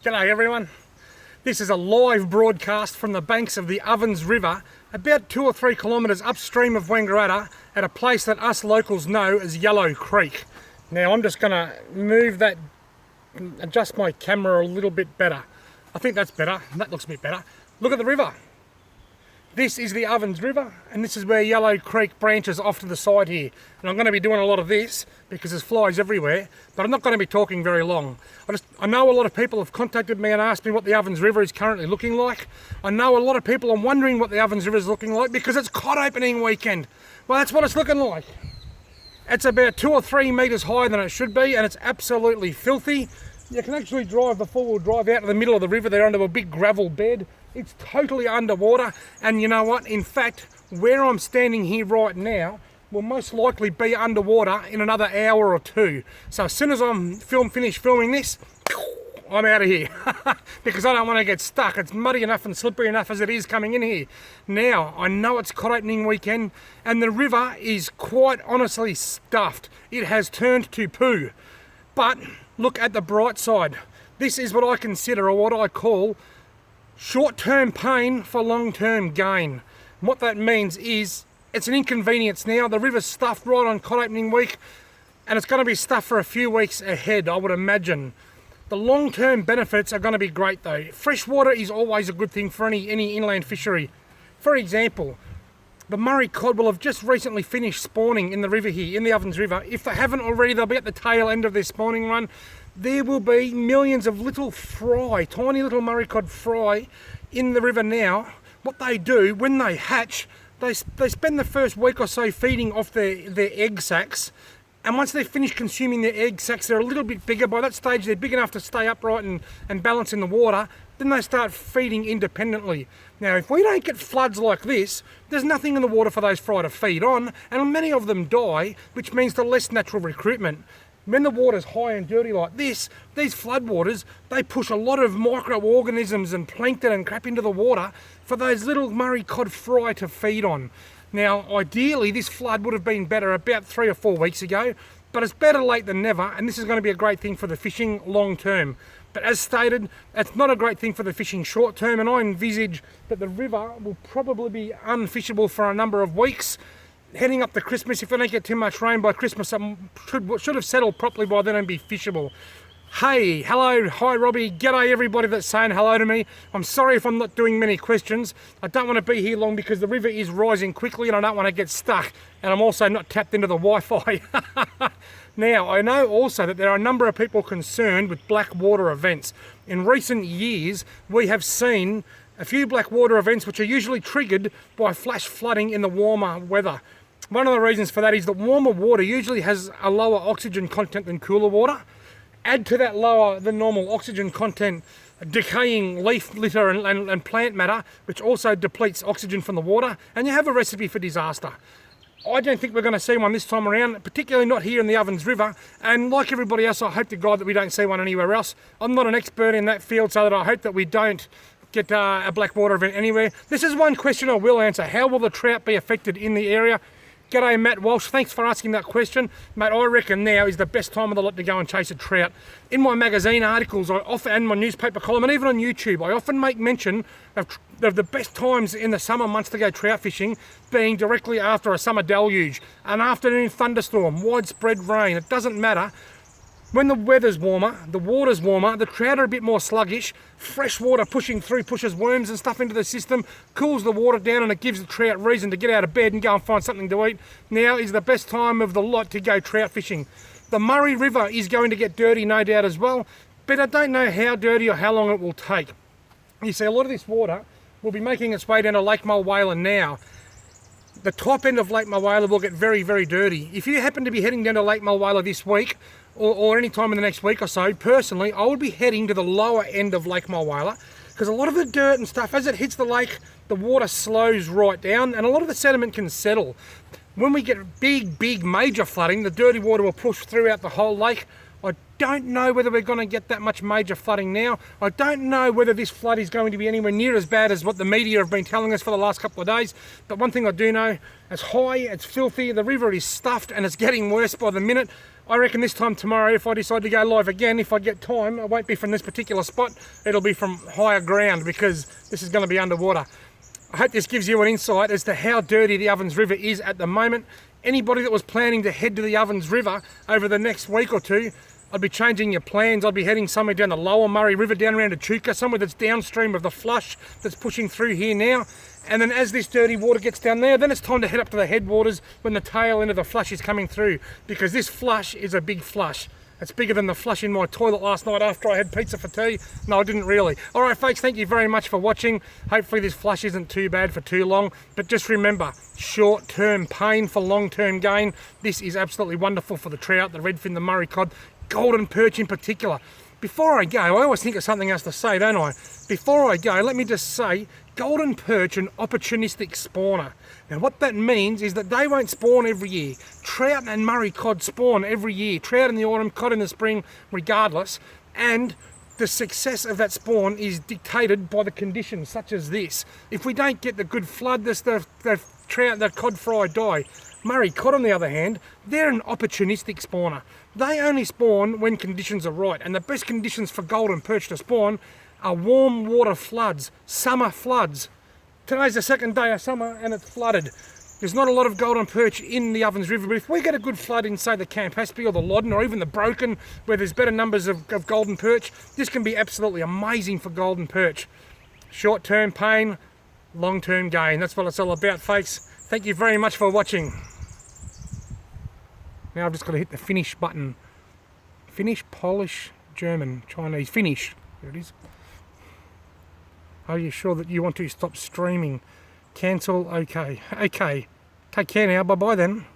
G'day everyone. This is a live broadcast from the banks of the Ovens River, about 2 or 3 kilometres upstream of Wangaratta, at a place that us locals know as Yellow Creek. Now I'm just going to move that, adjust my camera a little bit better. I think that's better. That looks a bit better. Look at the river. This is the Ovens River, and this is where Yellow Creek branches off to the side here. And I'm going to be doing a lot of this because there's flies everywhere, but I'm not going to be talking very long. I know a lot of people have contacted me and asked me what the Ovens River is currently looking like. I know a lot of people are wondering what the Ovens River is looking like because it's cod opening weekend. Well, that's what it's looking like. It's about 2 or 3 metres higher than it should be, and it's absolutely filthy. You can actually drive the four-wheel drive out to the middle of the river there under a big gravel bed. It's totally underwater, and you know what? In fact, where I'm standing here right now will most likely be underwater in another hour or two. So as soon as I'm finished filming this, I'm out of here because I don't want to get stuck. It's muddy enough and slippery enough as it is coming in here. Now, I know it's cod opening weekend and the river is quite honestly stuffed. It has turned to poo. But look at the bright side. This is what I consider, or what I call, short-term pain for long-term gain. And what that means is it's an inconvenience now. The river's stuffed right on cod opening week, and it's going to be stuffed for a few weeks ahead, I would imagine. The long-term benefits are going to be great though. Fresh water is always a good thing for any inland fishery. For example, the Murray cod will have just recently finished spawning in the river here, in the Ovens River. If they haven't already, they'll be at the tail end of their spawning run. There will be millions of little fry, tiny little Murray cod fry in the river now. What they do, when they hatch, they spend the first week or so feeding off their egg sacs. And once they've finished consuming their egg sacs, they're a little bit bigger. By that stage, they're big enough to stay upright and balance in the water. Then they start feeding independently. Now, if we don't get floods like this, there's nothing in the water for those fry to feed on, and many of them die, which means the less natural recruitment. When the water's high and dirty like this, these floodwaters, they push a lot of microorganisms and plankton and crap into the water for those little Murray cod fry to feed on. Now, ideally, this flood would have been better about 3 or 4 weeks ago, but it's better late than never, and this is going to be a great thing for the fishing long term. But as stated, it's not a great thing for the fishing short term, and I envisage that the river will probably be unfishable for a number of weeks. Heading up to Christmas, if we don't get too much rain by Christmas, it should have settled properly by then and be fishable. Hey, hello, hi Robbie, g'day everybody that's saying hello to me. I'm sorry if I'm not doing many questions. I don't want to be here long because the river is rising quickly and I don't want to get stuck. And I'm also not tapped into the Wi-Fi. Now, I know also that there are a number of people concerned with black water events. In recent years, we have seen a few black water events which are usually triggered by flash flooding in the warmer weather. One of the reasons for that is that warmer water usually has a lower oxygen content than cooler water. Add to that lower than normal oxygen content decaying leaf litter and plant matter, which also depletes oxygen from the water, and you have a recipe for disaster. I don't think we're going to see one this time around, particularly not here in the Ovens River, and like everybody else, I hope to God that we don't see one anywhere else. I'm not an expert in that field, so that I hope that we don't get a black water event anywhere. This is one question I will answer. How will the trout be affected in the area? G'day Matt Walsh, thanks for asking that question. Mate, I reckon now is the best time of the lot to go and chase a trout. In my magazine articles, and my newspaper column, and even on YouTube, I often make mention of the best times in the summer months to go trout fishing being directly after a summer deluge, an afternoon thunderstorm, widespread rain. It doesn't matter. When the weather's warmer, the water's warmer, the trout are a bit more sluggish, fresh water pushing through pushes worms and stuff into the system, cools the water down, and it gives the trout reason to get out of bed and go and find something to eat. Now is the best time of the lot to go trout fishing. The Murray River is going to get dirty, no doubt as well, but I don't know how dirty or how long it will take. You see, a lot of this water will be making its way down to Lake Mulwala now. The top end of Lake Mulwala will get very, very dirty. If you happen to be heading down to Lake Mulwala this week, or any time in the next week or so, personally, I would be heading to the lower end of Lake Mulwala because a lot of the dirt and stuff, as it hits the lake, the water slows right down and a lot of the sediment can settle. When we get big, major flooding, the dirty water will push throughout the whole lake. I don't know whether we're going to get that much major flooding now. I don't know whether this flood is going to be anywhere near as bad as what the media have been telling us for the last couple of days. But one thing I do know, it's high, it's filthy, the river is stuffed and it's getting worse by the minute. I reckon this time tomorrow, if I decide to go live again, if I get time, it won't be from this particular spot, it'll be from higher ground because this is going to be underwater. I hope this gives you an insight as to how dirty the Ovens River is at the moment. Anybody that was planning to head to the Ovens River over the next week or two, I'd be changing your plans. I'd be heading somewhere down the lower Murray River, down around Echuca, somewhere that's downstream of the flush that's pushing through here now. And then as this dirty water gets down there, then it's time to head up to the headwaters when the tail end of the flush is coming through, because this flush is a big flush. It's bigger than the flush in my toilet last night after I had pizza for tea. No, I didn't really. All right, folks, thank you very much for watching. Hopefully this flush isn't too bad for too long. But just remember, short-term pain for long-term gain. This is absolutely wonderful for the trout, the redfin, the Murray cod, golden perch in particular. Before I go, I always think of something else to say, don't I? Before I go, let me just say, golden perch an opportunistic spawner. Now what that means is that they won't spawn every year. Trout and Murray cod spawn every year. Trout in the autumn, cod in the spring, regardless. And the success of that spawn is dictated by the conditions such as this. If we don't get the good flood, the trout, the cod fry die. Murray cod, on the other hand, they're an opportunistic spawner. They only spawn when conditions are right, and the best conditions for golden perch to spawn are warm water floods, summer floods. Today's the second day of summer and it's flooded. There's not a lot of golden perch in the Ovens River, but if we get a good flood in, say, the Campaspe or the Loddon or even the Broken, where there's better numbers of golden perch, this can be absolutely amazing for golden perch. Short-term pain, long-term gain. That's what it's all about, folks. Thank you very much for watching. Now I've just got to hit the finish button. Finnish, Polish, German, Chinese. Finish. There it is. Are you sure that you want to stop streaming? Cancel. Okay. Okay. Take care now. Bye-bye then.